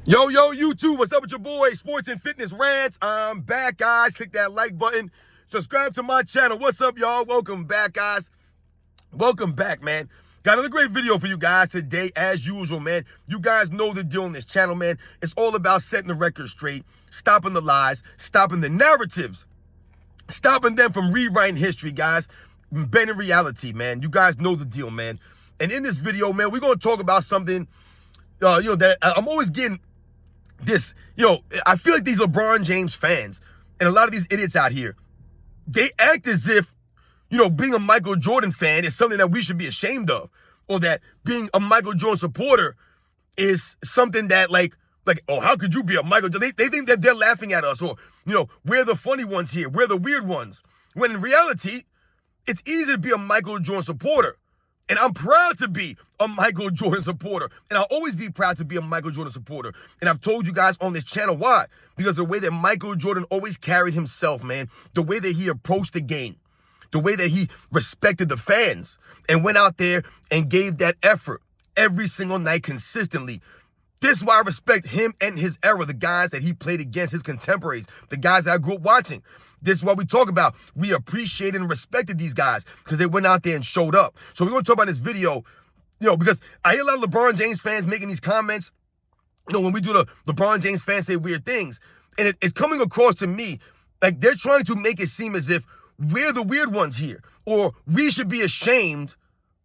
Yo, YouTube, what's up with your boy, Sports and Fitness Rants? I'm back, guys. Click that like button. Subscribe to my channel. What's up, y'all? Welcome back, guys. Welcome back, man. Got another great video for you guys today, as usual, man. You guys know the deal on this channel, man. It's all about setting the record straight, stopping the lies, stopping the narratives, stopping them from rewriting history, guys. Bending reality, man. You guys know the deal, man. And in this video, man, we're going to talk about something, that I'm always getting this, I feel like these LeBron James fans and a lot of these idiots out here, they act as if, being a Michael Jordan fan is something that we should be ashamed of, or that being a Michael Jordan supporter is something that like, oh, how could you be a Michael Jordan? They think that they're laughing at us, or, we're the funny ones here, we're the weird ones. When in reality, it's easy to be a Michael Jordan supporter. And I'm proud to be a Michael Jordan supporter. And I'll always be proud to be a Michael Jordan supporter. And I've told you guys on this channel why. Because the way that Michael Jordan always carried himself, man, the way that he approached the game, the way that he respected the fans and went out there and gave that effort every single night consistently. This is why I respect him and his era, the guys that he played against, his contemporaries, the guys that I grew up watching. This is what we talk about. We appreciated and respected these guys because they went out there and showed up. So we're going to talk about this video, because I hear a lot of LeBron James fans making these comments, when we do the LeBron James fans say weird things. And it's coming across to me like they're trying to make it seem as if we're the weird ones here, or we should be ashamed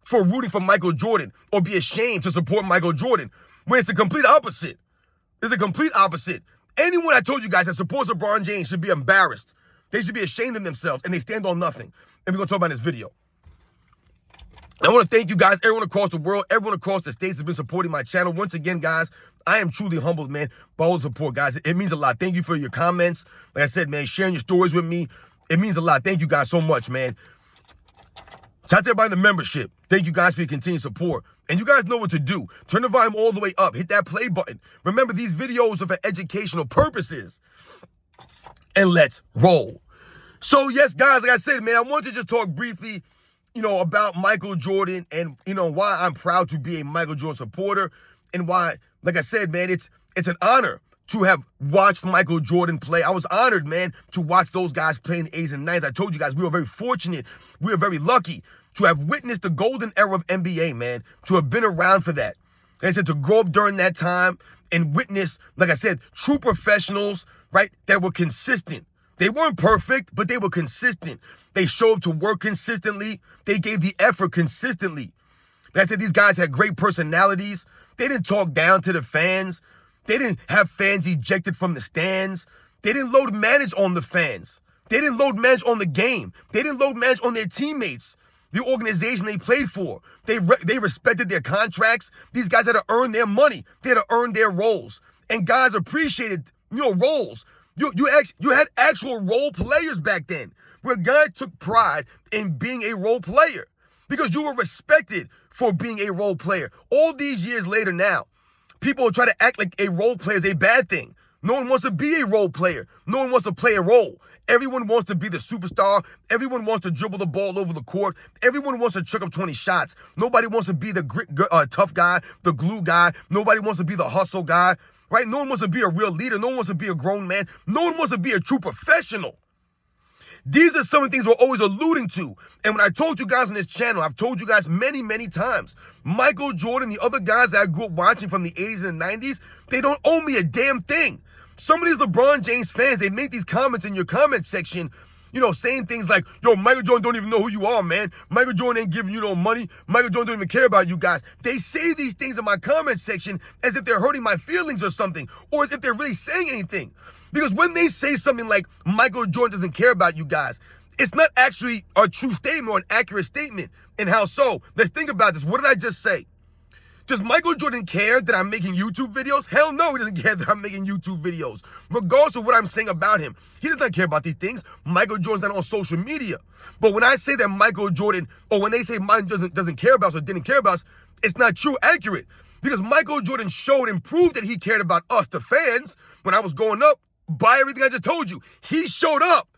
for rooting for Michael Jordan, or be ashamed to support Michael Jordan, when it's the complete opposite. It's the complete opposite. Anyone I told you guys that supports LeBron James should be embarrassed. They should be ashamed of themselves, and they stand on nothing. And we're going to talk about this video. I want to thank you guys, everyone across the world, everyone across the states has been supporting my channel. Once again, guys, I am truly humbled, man, by all the support, guys. It means a lot. Thank you for your comments. Like I said, man, sharing your stories with me. It means a lot. Thank you guys so much, man. Shout out to everybody in the membership. Thank you guys for your continued support. And you guys know what to do. Turn the volume all the way up. Hit that play button. Remember, these videos are for educational purposes. And let's roll. So, yes, guys, like I said, man, I want to just talk briefly, about Michael Jordan and, why I'm proud to be a Michael Jordan supporter, and why, like I said, man, it's an honor to have watched Michael Jordan play. I was honored, man, to watch those guys play in the 80s and 90s. I told you guys, we were very fortunate. We were very lucky to have witnessed the golden era of NBA, man, to have been around for that. Like I said, to grow up during that time and witness, like I said, true professionals, right, that were consistent. They weren't perfect, but they were consistent. They showed up to work consistently. They gave the effort consistently. Like I said, these guys had great personalities. They didn't talk down to the fans. They didn't have fans ejected from the stands. They didn't load manage on the fans. They didn't load manage on the game. They didn't load manage on their teammates, the organization they played for. They respected their contracts. These guys had to earn their money. They had to earn their roles. And guys appreciated, roles. You had actual role players back then, where guys took pride in being a role player because you were respected for being a role player. All these years later now, people try to act like a role player is a bad thing. No one wants to be a role player. No one wants to play a role. Everyone wants to be the superstar. Everyone wants to dribble the ball over the court. Everyone wants to chuck up 20 shots. Nobody wants to be the tough guy, the glue guy. Nobody wants to be the hustle guy, right? No one wants to be a real leader. No one wants to be a grown man. No one wants to be a true professional. These are some of the things we're always alluding to. And when I told you guys on this channel, I've told you guys many, many times, Michael Jordan, the other guys that I grew up watching from the 80s and the 90s, they don't owe me a damn thing. Some of these LeBron James fans, they make these comments in your comment section, saying things like, yo, Michael Jordan don't even know who you are, man. Michael Jordan ain't giving you no money. Michael Jordan don't even care about you guys. They say these things in my comment section as if they're hurting my feelings or something, or as if they're really saying anything. Because when they say something like Michael Jordan doesn't care about you guys, it's not actually a true statement or an accurate statement. And how so? Let's think about this. What did I just say? Does Michael Jordan care that I'm making YouTube videos? Hell no, he doesn't care that I'm making YouTube videos. Regardless of what I'm saying about him, he does not care about these things. Michael Jordan's not on social media. But when I say that Michael Jordan, or when they say Michael Jordan doesn't care about us or didn't care about us, it's not true, accurate. Because Michael Jordan showed and proved that he cared about us, the fans, when I was growing up, by everything I just told you. He showed up,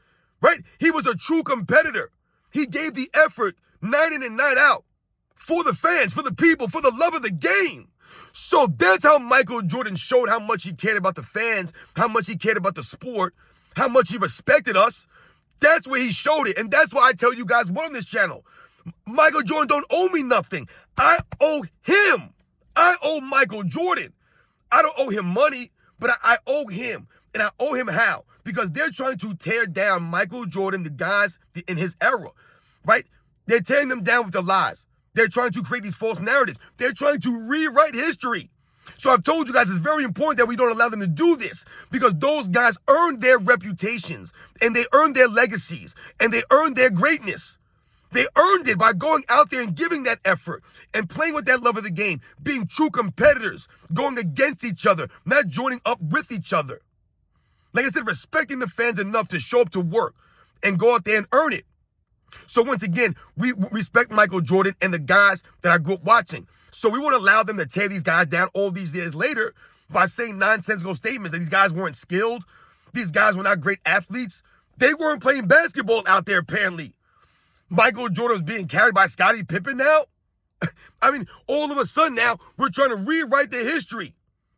right? He was a true competitor. He gave the effort night in and night out for the fans, for the people, for the love of the game. So that's how Michael Jordan showed how much he cared about the fans, how much he cared about the sport, how much he respected us. That's where he showed it. And that's why I tell you guys on this channel, Michael Jordan don't owe me nothing. I owe him. I owe Michael Jordan. I don't owe him money, but I owe him. And I owe him how? Because they're trying to tear down Michael Jordan, the guys in his era, right? They're tearing them down with the lies. They're trying to create these false narratives. They're trying to rewrite history. So I've told you guys it's very important that we don't allow them to do this, because those guys earned their reputations and they earned their legacies and they earned their greatness. They earned it by going out there and giving that effort and playing with that love of the game, being true competitors, going against each other, not joining up with each other. Like I said, respecting the fans enough to show up to work and go out there and earn it. So once again, we respect Michael Jordan and the guys that I grew up watching. So we won't allow them to tear these guys down all these years later by saying nonsensical statements that these guys weren't skilled. These guys were not great athletes. They weren't playing basketball out there, apparently. Michael Jordan was being carried by Scottie Pippen now. I mean, all of a sudden now, we're trying to rewrite the history.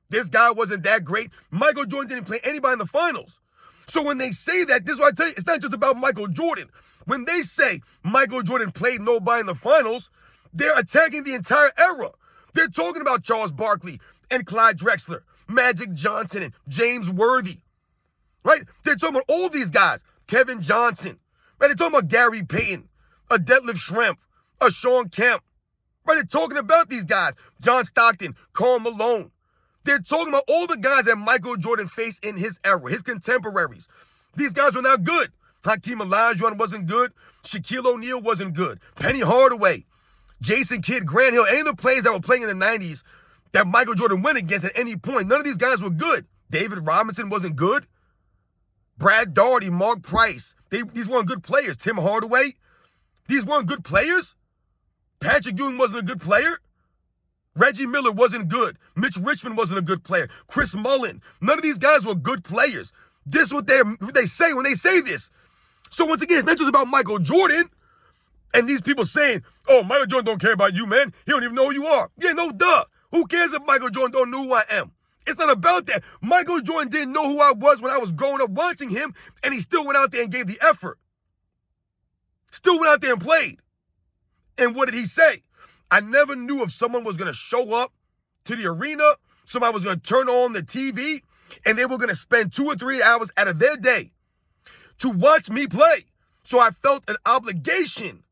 This guy wasn't that great. Michael Jordan didn't play anybody in the finals. So when they say that, this is what I tell you, it's not just about Michael Jordan. When they say Michael Jordan played nobody in the finals, they're attacking the entire era. They're talking about Charles Barkley and Clyde Drexler, Magic Johnson and James Worthy, right? They're talking about all these guys, Kevin Johnson, right? They're talking about Gary Payton, a Detlef Schrempf, a Sean Kemp, right? They're talking about these guys, John Stockton, Karl Malone. They're talking about all the guys that Michael Jordan faced in his era, his contemporaries. These guys were not good. Hakeem Olajuwon wasn't good. Shaquille O'Neal wasn't good. Penny Hardaway, Jason Kidd, Grant Hill, any of the players that were playing in the 90s that Michael Jordan went against at any point, none of these guys were good. David Robinson wasn't good. Brad Daugherty, Mark Price, these weren't good players. Tim Hardaway, these weren't good players. Patrick Ewing wasn't a good player. Reggie Miller wasn't good. Mitch Richmond wasn't a good player. Chris Mullin, none of these guys were good players. This is what they say when they say this. So once again, it's not just about Michael Jordan and these people saying, oh, Michael Jordan don't care about you, man. He don't even know who you are. Yeah, no duh. Who cares if Michael Jordan don't know who I am? It's not about that. Michael Jordan didn't know who I was when I was growing up watching him, and he still went out there and gave the effort. Still went out there and played. And what did he say? I never knew if someone was going to show up to the arena, somebody was going to turn on the TV, and they were going to spend 2 or 3 hours out of their day to watch me play. So I felt an obligation.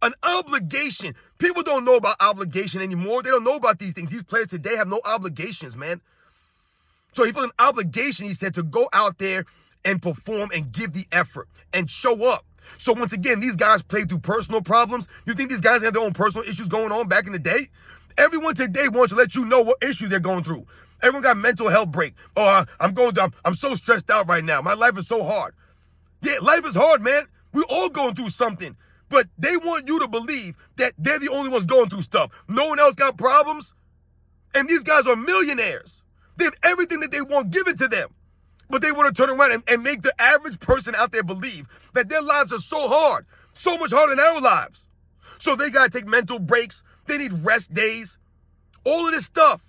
An obligation. People don't know about obligation anymore. They don't know about these things. These players today have no obligations, man. So he felt an obligation, he said, to go out there and perform and give the effort and show up. So once again, these guys played through personal problems. You think these guys have their own personal issues going on back in the day? Everyone today wants to let you know what issues they're going through. Everyone got mental health break. Oh, I'm so stressed out right now. My life is so hard. Yeah, life is hard, man. We're all going through something. But they want you to believe that they're the only ones going through stuff. No one else got problems. And these guys are millionaires. They have everything that they want given to them. But they want to turn around and make the average person out there believe that their lives are so hard, so much harder than our lives. So they got to take mental breaks. They need rest days. All of this stuff.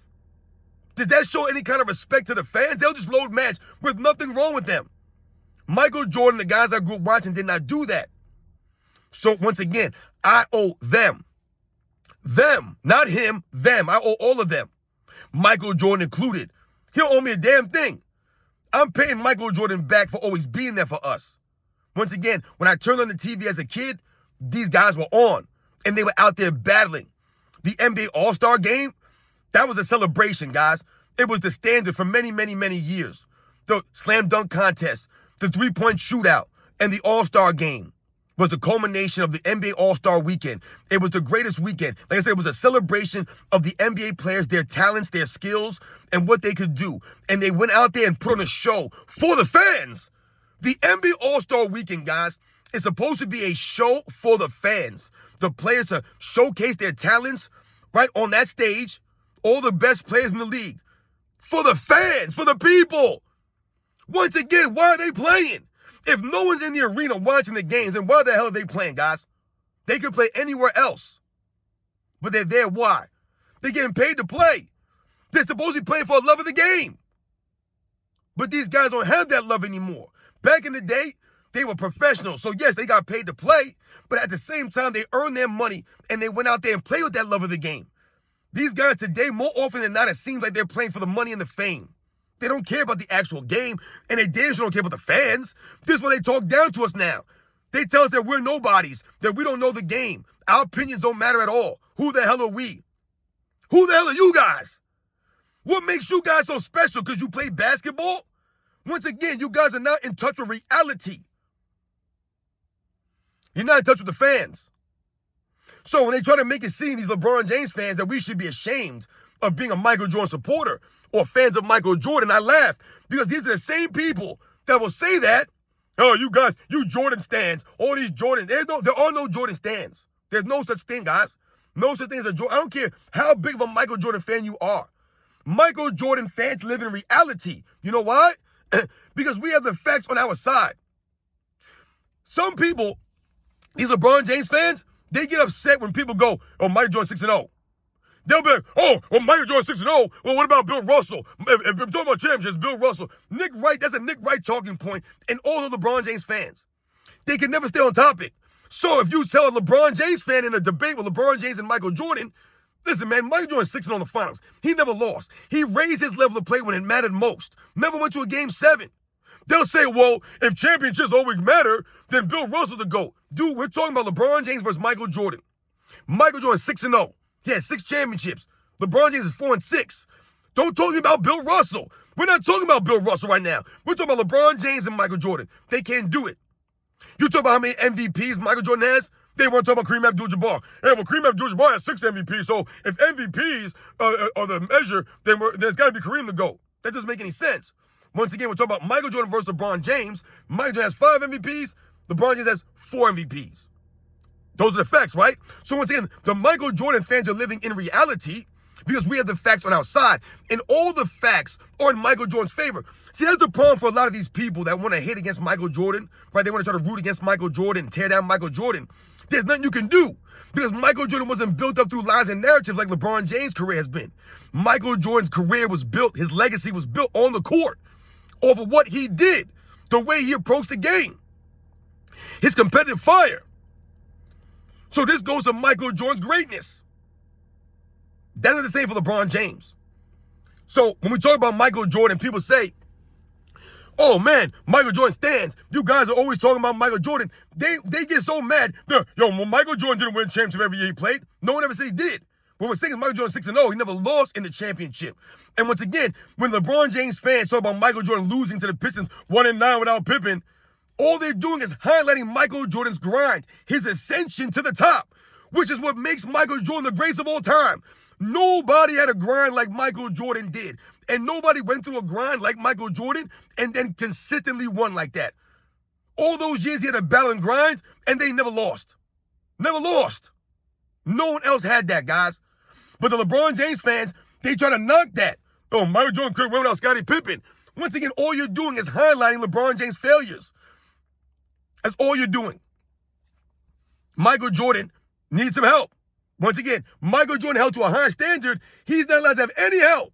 Does that show any kind of respect to the fans? They'll just load match with nothing wrong with them. Michael Jordan, the guys I grew up watching, did not do that. So once again, I owe them. Them, not him, them. I owe all of them. Michael Jordan included. He don't owe me a damn thing. I'm paying Michael Jordan back for always being there for us. Once again, when I turned on the TV as a kid, these guys were on. And they were out there battling. The NBA All-Star Game, that was a celebration, guys. It was the standard for many, many, many years. The slam dunk contest, the three-point shootout, and the All-Star Game was the culmination of the NBA All-Star Weekend. It was the greatest weekend. Like I said, it was a celebration of the NBA players, their talents, their skills, and what they could do. And they went out there and put on a show for the fans. The NBA All-Star Weekend, guys, is supposed to be a show for the fans. The players to showcase their talents right on that stage. All the best players in the league. For the fans, for the people. Once again, why are they playing? If no one's in the arena watching the games, then why the hell are they playing, guys? They could play anywhere else. But they're there, why? They're getting paid to play. They're supposed to be playing for a love of the game. But these guys don't have that love anymore. Back in the day, they were professionals. So yes, they got paid to play, but at the same time, they earned their money and they went out there and played with that love of the game. These guys today, more often than not, it seems like they're playing for the money and the fame. They don't care about the actual game, and they damn sure don't care about the fans. This is why they talk down to us now. They tell us that we're nobodies, that we don't know the game. Our opinions don't matter at all. Who the hell are we? Who the hell are you guys? What makes you guys so special? Because you play basketball? Once again, you guys are not in touch with reality. You're not in touch with the fans. So when they try to make it seem, these LeBron James fans, that we should be ashamed of being a Michael Jordan supporter or fans of Michael Jordan, I laugh, because these are the same people that will say that. Oh, you guys, you Jordan stans, all these Jordan. There are no Jordan stans. There's no such thing, guys. No such thing as a Jordan. I don't care how big of a Michael Jordan fan you are. Michael Jordan fans live in reality. You know why? Because we have the facts on our side. Some people, these LeBron James fans, they get upset when people go, oh, Michael Jordan 6-0. They'll be like, oh, well, Michael Jordan 6-0. Well, what about Bill Russell? If we're talking about championships, Bill Russell. Nick Wright, that's a Nick Wright talking point, and all the LeBron James fans. They can never stay on topic. So if you tell a LeBron James fan in a debate with LeBron James and Michael Jordan, listen, man, Michael Jordan 6-0 in the finals. He never lost. He raised his level of play when it mattered most. Never went to a game 7. They'll say, well, if championships always matter, then Bill Russell the GOAT. Dude, we're talking about LeBron James versus Michael Jordan. Michael Jordan 6-0. He had 6 championships. LeBron James is 4-6. Don't talk to me about Bill Russell. We're not talking about Bill Russell right now. We're talking about LeBron James and Michael Jordan. They can't do it. You talk about how many MVPs Michael Jordan has? They want to talk about Kareem Abdul-Jabbar. Hey, well, Kareem Abdul-Jabbar has 6 MVPs, so if MVPs are the measure, then it's got to be Kareem the GOAT. That doesn't make any sense. Once again, we're talking about Michael Jordan versus LeBron James. Michael Jordan has 5 MVPs. LeBron James has 4 MVPs. Those are the facts, right? So once again, the Michael Jordan fans are living in reality because we have the facts on our side. And all the facts are in Michael Jordan's favor. See, that's the problem for a lot of these people that want to hate against Michael Jordan, right? They want to try to root against Michael Jordan, tear down Michael Jordan. There's nothing you can do because Michael Jordan wasn't built up through lies and narratives like LeBron James' career has been. Michael Jordan's career was built, his legacy was built on the court off of what he did, the way he approached the game, his competitive fire. So this goes to Michael Jordan's greatness. That's not the same for LeBron James. So when we talk about Michael Jordan, people say, oh man, Michael Jordan stands. You guys are always talking about Michael Jordan. They get so mad. Yo, well, Michael Jordan didn't win a championship every year he played. No one ever said he did. What we're saying is Michael Jordan 6-0. He never lost in the championship. And once again, when LeBron James fans talk about Michael Jordan losing to the Pistons 1-9 without Pippen, all they're doing is highlighting Michael Jordan's grind, his ascension to the top, which is what makes Michael Jordan the greatest of all time. Nobody had a grind like Michael Jordan did. And nobody went through a grind like Michael Jordan and then consistently won like that. All those years he had a battle and grind, and they never lost. Never lost. No one else had that, guys. But the LeBron James fans, they try to knock that. Oh, Michael Jordan couldn't win without Scottie Pippen. Once again, all you're doing is highlighting LeBron James' failures. That's all you're doing. Michael Jordan needs some help. Once again, Michael Jordan held to a high standard. He's not allowed to have any help.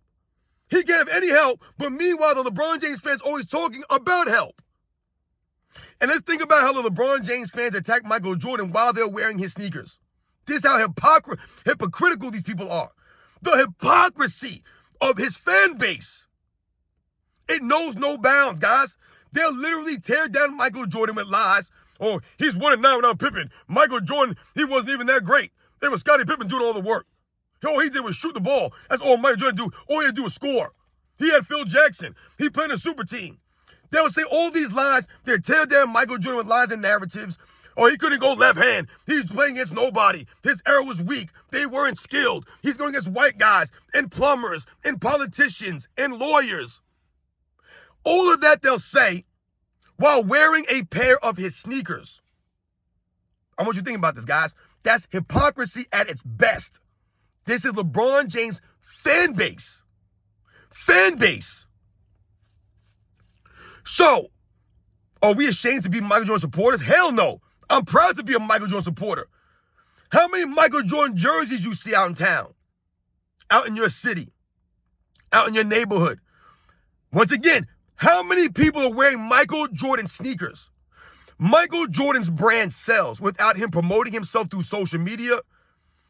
He can't have any help. But meanwhile, the LeBron James fans always talking about help. And let's think about how the LeBron James fans attack Michael Jordan while they're wearing his sneakers. This is how hypocritical these people are. The hypocrisy of his fan base. It knows no bounds, guys. They'll literally tear down Michael Jordan with lies. Oh, he's 1-9 without Pippen. Michael Jordan, he wasn't even that great. It was Scottie Pippen doing all the work. All he did was shoot the ball. That's all Michael Jordan do. All he had to do was score. He had Phil Jackson. He played in a super team. They'll say all these lies. They'll tear down Michael Jordan with lies and narratives. Oh, he couldn't go left hand. He's playing against nobody. His arrow was weak. They weren't skilled. He's going against white guys and plumbers and politicians and lawyers. All of that they'll say while wearing a pair of his sneakers. I want you to think about this, guys. That's hypocrisy at its best. This is LeBron James' fan base. Fan base. So, are we ashamed to be Michael Jordan supporters? Hell no. I'm proud to be a Michael Jordan supporter. How many Michael Jordan jerseys you see out in town? Out in your city? out in your neighborhood. Once again, how many people are wearing Michael Jordan sneakers? Michael Jordan's brand sells without him promoting himself through social media,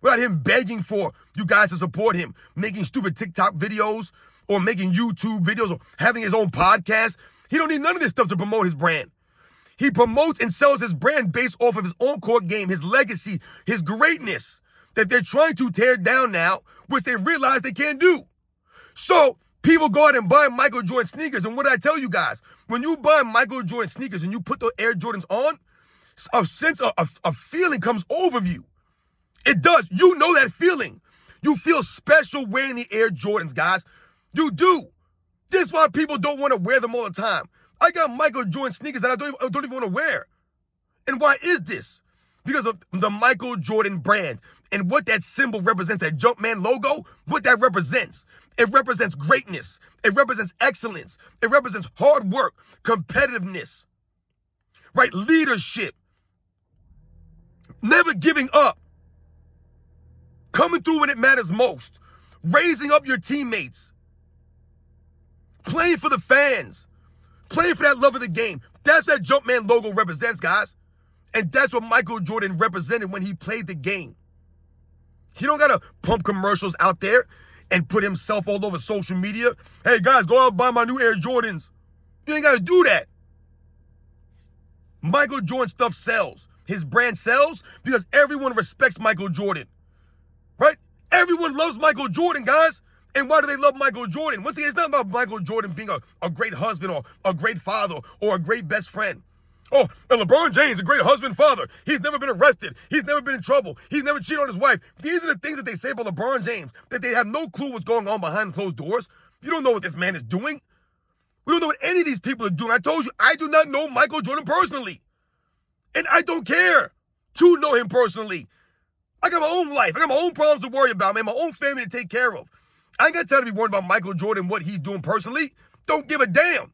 without him begging for you guys to support him, making stupid TikTok videos or making YouTube videos or having his own podcast. He don't need none of this stuff to promote his brand. He promotes and sells his brand based off of his on-court game, his legacy, his greatness that they're trying to tear down now, which they realize they can't do. So people go out and buy Michael Jordan sneakers. And what did I tell you guys? When you buy Michael Jordan sneakers and you put the Air Jordans on, a sense of feeling comes over you. It does. You know that feeling. You feel special wearing the Air Jordans, guys. You do. This is why people don't want to wear them all the time. I got Michael Jordan sneakers that I don't even want to wear. And why is this? Because of the Michael Jordan brand and what that symbol represents, that Jumpman logo, what that represents. It represents greatness. It represents excellence. It represents hard work, competitiveness, right? Leadership, never giving up, coming through when it matters most, raising up your teammates, playing for the fans, playing for that love of the game. That's what that Jumpman logo represents, guys. And that's what Michael Jordan represented when he played the game. He don't got to pump commercials out there and put himself all over social media. Hey, guys, go out and buy my new Air Jordans. You ain't got to do that. Michael Jordan stuff sells. His brand sells because everyone respects Michael Jordan, right? Everyone loves Michael Jordan, guys. And why do they love Michael Jordan? Once again, it's not about Michael Jordan being a great husband or a great father or a great best friend. Oh, and LeBron James, a great husband, father. He's never been arrested. He's never been in trouble. He's never cheated on his wife. These are the things that they say about LeBron James, that they have no clue what's going on behind closed doors. You don't know what this man is doing. We don't know what any of these people are doing. I told you, I do not know Michael Jordan personally. And I don't care to know him personally. I got my own life. I got my own problems to worry about, man. My own family to take care of. I ain't got time to be worried about Michael Jordan, what he's doing personally. Don't give a damn.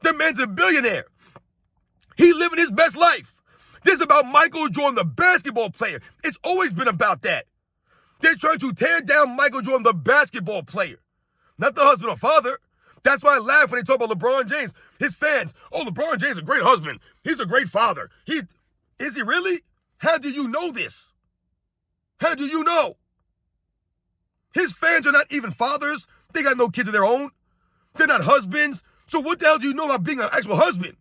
That man's a billionaire. He living his best life. This is about Michael Jordan, the basketball player. It's always been about that. They're trying to tear down Michael Jordan, the basketball player, not the husband or father. That's why I laugh when they talk about LeBron James. His fans, oh, LeBron James is a great husband. He's a great father. Is he really? How do you know this? How do you know? His fans are not even fathers. They got no kids of their own. They're not husbands. So what the hell do you know about being an actual husband?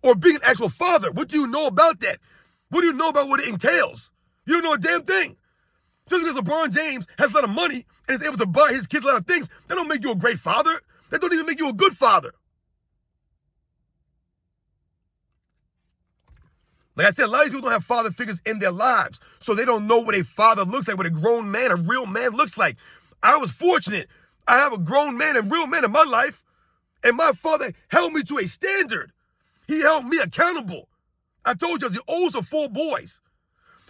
Or being an actual father? What do you know about that? What do you know about what it entails? You don't know a damn thing. Just because LeBron James has a lot of money and is able to buy his kids a lot of things, that don't make you a great father. That don't even make you a good father. Like I said, a lot of people don't have father figures in their lives, so they don't know what a father looks like, what a grown man, a real man looks like. I was fortunate. I have a grown man and real man in my life, and my father held me to a standard. He held me accountable. I told you I was the oldest of 4 boys.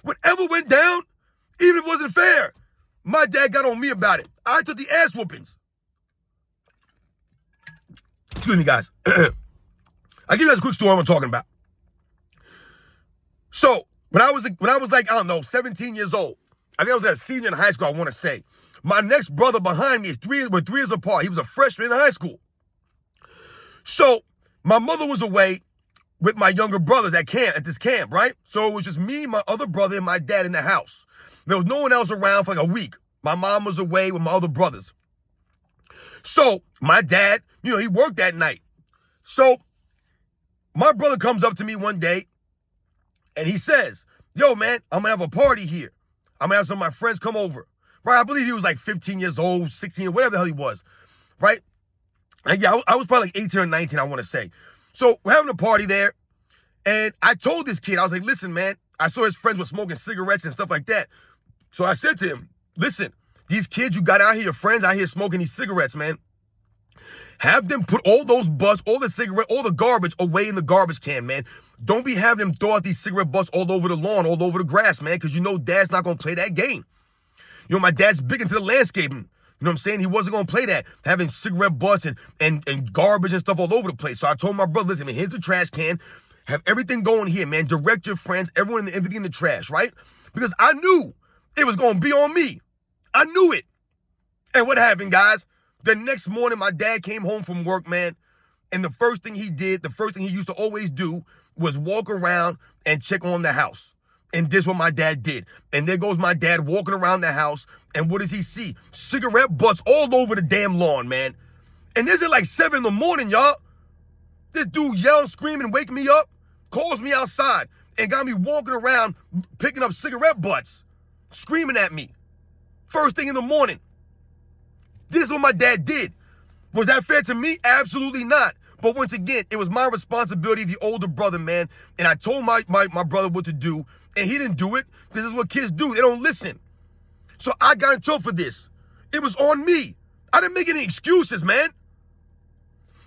Whatever went down, even if it wasn't fair, my dad got on me about it. I took the ass whoopings. Excuse me, guys. I'll give you guys a quick story I'm talking about. So, when I was like, I don't know, 17 years old, I think I was a senior in high school, I want to say. My next brother behind me, we're 3 years apart. He was a freshman in high school. So, my mother was away with my younger brothers at this camp, right? So it was just me, my other brother, and my dad in the house. There was no one else around for like a week. My mom was away with my other brothers. So my dad, he worked that night. So my brother comes up to me one day and he says, yo, man, I'm going to have a party here. I'm going to have some of my friends come over. Right? I believe he was like 15 years old, 16, whatever the hell he was. Right? And yeah, I was probably like 18 or 19, I want to say. So we're having a party there. And I told this kid, I was like, listen, man, I saw his friends were smoking cigarettes and stuff like that. So I said to him, listen, these kids you got out here, your friends out here smoking these cigarettes, man. Have them put all those butts, all the cigarette, all the garbage away in the garbage can, man. Don't be having them throw out these cigarette butts all over the lawn, all over the grass, man, because dad's not going to play that game. My dad's big into the landscaping. You know what I'm saying? He wasn't going to play that, having cigarette butts and garbage and stuff all over the place. So I told my brother, listen, man, here's the trash can. Have everything going here, man. Direct your friends, everything in the trash, right? Because I knew it was going to be on me. I knew it. And what happened, guys? The next morning, my dad came home from work, man. And the first thing he did, the first thing he used to always do was walk around and check on the house. And this is what my dad did. And there goes my dad walking around the house. And what does he see? Cigarette butts all over the damn lawn, man. And this is like 7 in the morning, y'all. This dude yelling, screaming, waking me up, calls me outside, and got me walking around picking up cigarette butts, screaming at me. First thing in the morning. This is what my dad did. Was that fair to me? Absolutely not. But once again, it was my responsibility, the older brother, man. And I told my brother what to do, and he didn't do it. This is what kids do. They don't listen. So I got in trouble for this. It was on me. I didn't make any excuses, man.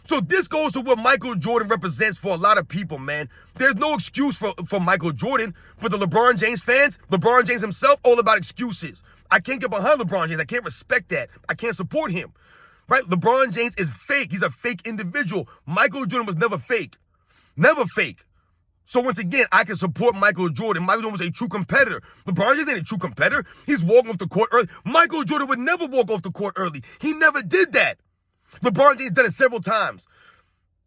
So this goes to what Michael Jordan represents for a lot of people, man. There's no excuse for Michael Jordan, but the LeBron James fans, LeBron James himself, all about excuses. I can't get behind LeBron James. I can't respect that. I can't support him. Right? LeBron James is fake. He's a fake individual. Michael Jordan was never fake. Never fake. So once again, I can support Michael Jordan. Michael Jordan was a true competitor. LeBron James ain't a true competitor. He's walking off the court early. Michael Jordan would never walk off the court early. He never did that. LeBron James done it several times.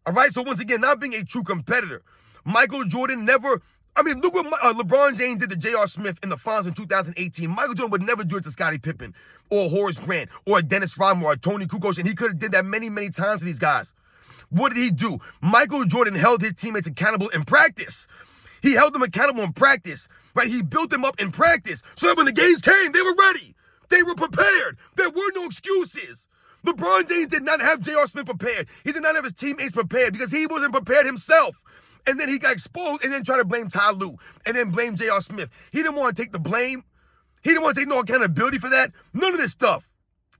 All right? So once again, not being a true competitor. Michael Jordan never... I mean, look what LeBron James did to J.R. Smith in the finals in 2018. Michael Jordan would never do it to Scottie Pippen or Horace Grant or Dennis Rodman or Tony Kukoc, and he could have did that many, many times to these guys. What did he do? Michael Jordan held his teammates accountable in practice. He held them accountable in practice, right? He built them up in practice so that when the games came, they were ready. They were prepared. There were no excuses. LeBron James did not have J.R. Smith prepared. He did not have his teammates prepared because he wasn't prepared himself. And then he got exposed and then tried to blame Ty Lue and then blame J.R. Smith. He didn't want to take the blame. He didn't want to take no accountability for that. None of this stuff.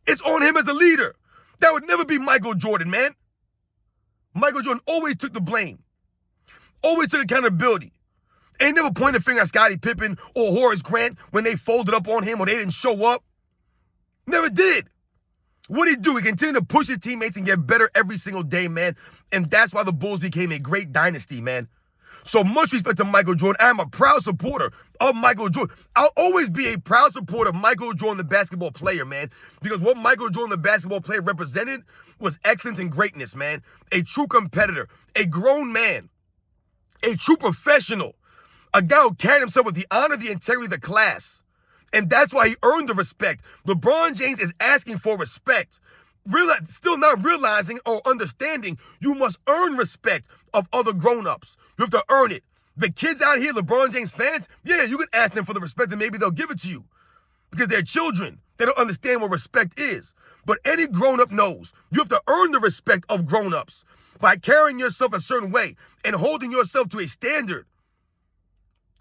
It's on him as a leader. That would never be Michael Jordan, man. Michael Jordan always took the blame. Always took accountability. Ain't never pointed a finger at Scottie Pippen or Horace Grant when they folded up on him or they didn't show up. Never did. What did he do? He continued to push his teammates and get better every single day, man. And that's why the Bulls became a great dynasty, man. So much respect to Michael Jordan. I'm a proud supporter of Michael Jordan. I'll always be a proud supporter of Michael Jordan, the basketball player, man. Because what Michael Jordan, the basketball player, represented was excellence and greatness, man. A true competitor, a grown man, a true professional, a guy who carried himself with the honor, the integrity of the class. And that's why he earned the respect. LeBron James is asking for respect. Still not realizing or understanding you must earn respect of other grown-ups. You have to earn it. The kids out here, LeBron James fans, yeah, you can ask them for the respect and maybe they'll give it to you. Because they're children. They don't understand what respect is. But any grown-up knows you have to earn the respect of grown-ups by carrying yourself a certain way and holding yourself to a standard,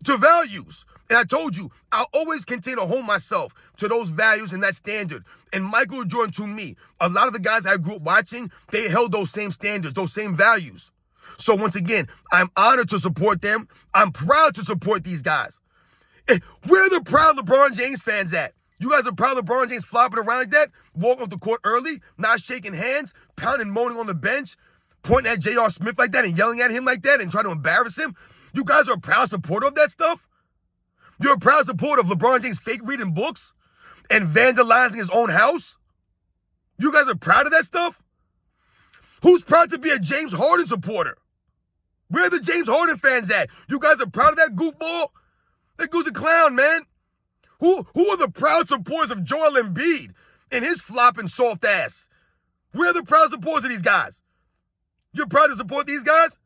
to values. And I told you, I'll always continue to hold myself to those values and that standard. And Michael Jordan, to me, a lot of the guys I grew up watching, they held those same standards, those same values. So once again, I'm honored to support them. I'm proud to support these guys. Where are the proud LeBron James fans at? You guys are proud of LeBron James flopping around like that, walking off the court early, not shaking hands, pounding, moaning on the bench, pointing at J.R. Smith like that and yelling at him like that and trying to embarrass him? You guys are a proud supporter of that stuff? You're a proud supporter of LeBron James fake reading books and vandalizing his own house? You guys are proud of that stuff? Who's proud to be a James Harden supporter? Where are the James Harden fans at? You guys are proud of that goofball? That goof's a clown, man. Who are the proud supporters of Joel Embiid and his flopping soft ass? Where are the proud supporters of these guys? You're proud to support these guys?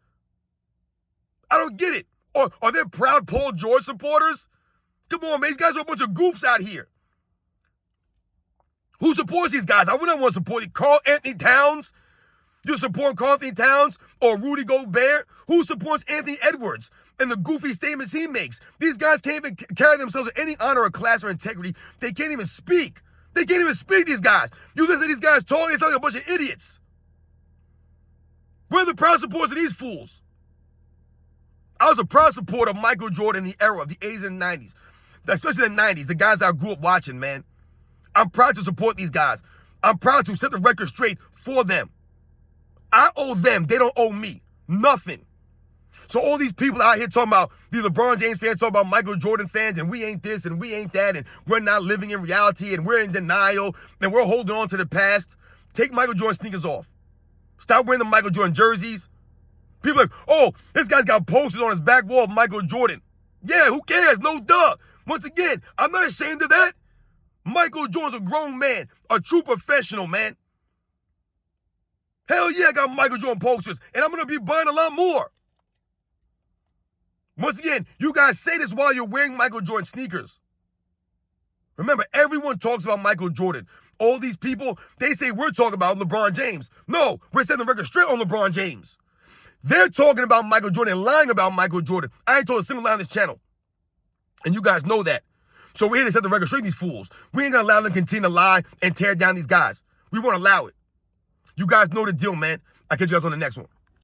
I don't get it. Or are there proud Paul George supporters? Come on, man. These guys are a bunch of goofs out here. Who supports these guys? I wouldn't want to support Karl Anthony Towns. You support Karl Anthony Towns or Rudy Gobert? Who supports Anthony Edwards and the goofy statements he makes? These guys can't even carry themselves with any honor or class or integrity. They can't even speak. They can't even speak, these guys. You listen to these guys talk, it's like a bunch of idiots. Where are the proud supporters of these fools? I was a proud supporter of Michael Jordan in the era of the 80s and 90s. Especially the 90s, the guys I grew up watching, man. I'm proud to support these guys. I'm proud to set the record straight for them. I owe them. They don't owe me. Nothing. So all these people out here talking about, these LeBron James fans talking about Michael Jordan fans, and we ain't this and we ain't that, and we're not living in reality, and we're in denial, and we're holding on to the past. Take Michael Jordan sneakers off. Stop wearing the Michael Jordan jerseys. People are like, oh, this guy's got posters on his back wall of Michael Jordan. Yeah, who cares? No duh. Once again, I'm not ashamed of that. Michael Jordan's a grown man, a true professional, man. Hell yeah, I got Michael Jordan posters, and I'm going to be buying a lot more. Once again, you guys say this while you're wearing Michael Jordan sneakers. Remember, everyone talks about Michael Jordan. All these people, they say we're talking about LeBron James. No, we're setting the record straight on LeBron James. They're talking about Michael Jordan and lying about Michael Jordan. I ain't told a single lie on this channel. And you guys know that. So we're here to set the record straight, these fools. We ain't going to allow them to continue to lie and tear down these guys. We won't allow it. You guys know the deal, man. I'll catch you guys on the next one.